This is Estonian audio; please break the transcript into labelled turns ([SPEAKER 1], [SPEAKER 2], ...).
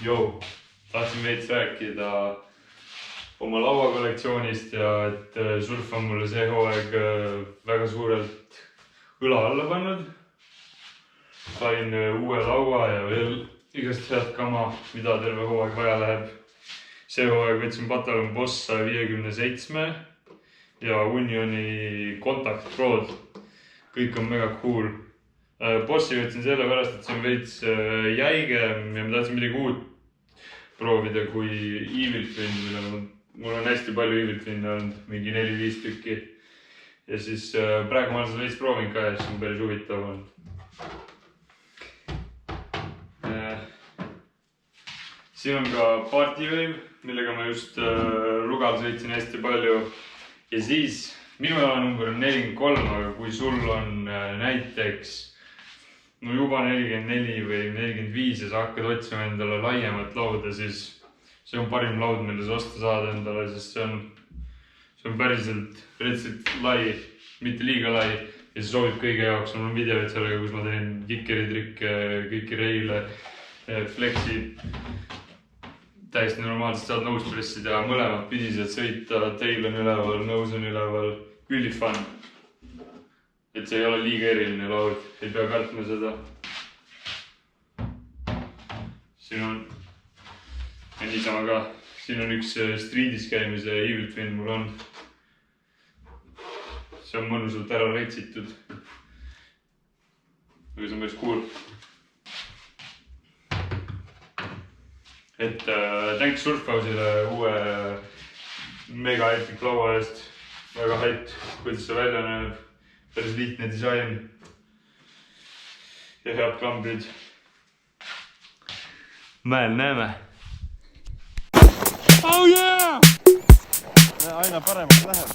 [SPEAKER 1] Joo, tahtsin veits rääkida oma lauakollektsioonist ja et surf on mulle see hooaeg väga suurelt õla alla pannud. Sain uue laua ja veel igast head kama, mida terve hooaeg vaja läheb. See hooaeg võtsin Patalon Boss 157 ja Unioni Contact Prod. Kõik on mega cool. Bossi võtsin sellepärast, et see on veits jäigem ja ma tahtsin midagi uut proovida kui Evil Twin, millega mul on hästi palju Evil Twin'e olnud, mingi 4-5 tükki. Ja siis praegu ma olen seda veits proovinud ka ja siis on päris huvitav olnud. Siin on ka Partywave, millega ma just Rugal sõitsin hästi palju. Ja siis minu jalanumber on 43, aga kui sul on näiteks juba 44 või 45 ja sa hakkad otsima endale laiemat lauda, siis see on parim laud, mille sa osta saada endale, sest see on päriselt lai, mitte liiga lai ja see sobib kõige jaoks. Mul on videoid sellega, kus ma teen kikeritrikke, kõiki reile, flexi. Täiesti normaalselt saad nospressi teha, mõlemad pidised sõita, tail on üleval, nose on üleval, really fun. Et see ei ole liiga eriline laud, ei pea kartma seda. Siin on niisama ka, siin on üks streetis käimise Evil Twin mul on. See on mõnusalt ära retsitud. Aga see on päris cool. Et thanks Surfhouse'ile uue mega epic laua eest. Väga hype, kuidas see välja näeb. Päris lihtne disain ja head kambrid. Mäel näeme. Oh yeah!
[SPEAKER 2] Aina paremaks läheb.